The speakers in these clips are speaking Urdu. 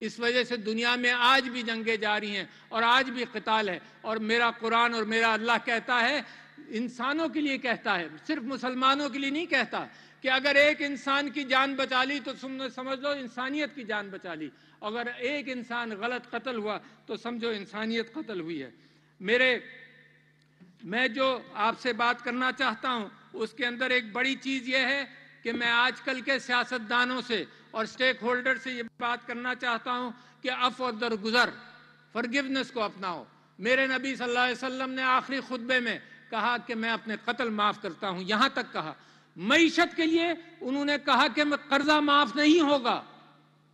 اس وجہ سے دنیا میں آج بھی جنگیں جاری ہیں اور آج بھی قتال ہے، اور میرا قرآن اور میرا اللہ کہتا ہے، انسانوں کے لیے کہتا ہے، صرف مسلمانوں کے لیے نہیں کہتا کہ اگر ایک انسان کی جان بچا لی تو سمجھ لو انسانیت کی جان بچا لی، اگر ایک انسان غلط قتل ہوا تو سمجھو انسانیت قتل ہوئی ہے۔ میں جو آپ سے بات کرنا چاہتا ہوں اس کے اندر ایک بڑی چیز یہ ہے کہ میں آج کل کے سیاستدانوں سے اور سٹیک ہولڈر سے یہ بات کرنا چاہتا ہوں کہ عفو اور درگزر، فرگیونس کو اپناؤ۔ میرے نبی صلی اللہ علیہ وسلم نے آخری خطبے میں کہا کہ میں اپنے قتل معاف کرتا ہوں، یہاں تک کہا۔ معیشت کے لیے انہوں نے کہا کہ میں قرضہ معاف نہیں ہوگا،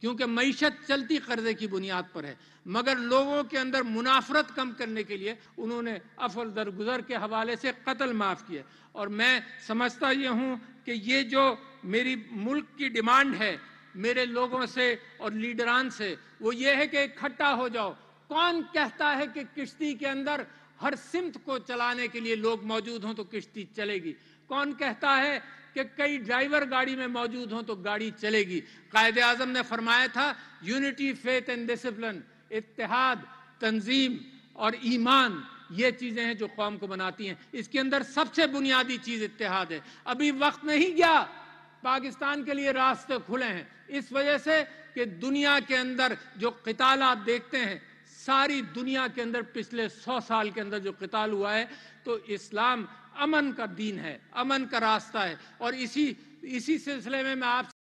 کیونکہ معیشت چلتی قرضے کی بنیاد پر ہے، مگر لوگوں کے اندر منافرت کم کرنے کے لیے انہوں نے عفو درگزر کے حوالے سے قتل معاف کیے۔ اور میں سمجھتا یہ ہوں کہ یہ جو میری ملک کی ڈیمانڈ ہے میرے لوگوں سے اور لیڈران سے، وہ یہ ہے کہ اکٹھا ہو جاؤ۔ کون کہتا ہے کہ کشتی کے اندر ہر سمت کو چلانے کے لیے لوگ موجود ہوں تو کشتی چلے گی؟ کون کہتا ہے کہ کئی ڈرائیور گاڑی میں موجود ہوں تو گاڑی چلے گی؟ قائد اعظم نے فرمایا تھا، یونٹی، فیتھ اینڈ ڈسپلن، اتحاد، تنظیم اور ایمان، یہ چیزیں ہیں جو قوم کو بناتی ہیں۔ اس کے اندر سب سے بنیادی چیز اتحاد ہے۔ ابھی وقت نہیں گیا، پاکستان کے لیے راستے کھلے ہیں، اس وجہ سے کہ دنیا کے اندر جو قتال آپ دیکھتے ہیں، ساری دنیا کے اندر پچھلے 100 سال کے اندر جو قتال ہوا ہے، تو اسلام امن کا دین ہے، امن کا راستہ ہے۔ اور اسی سلسلے میں آپ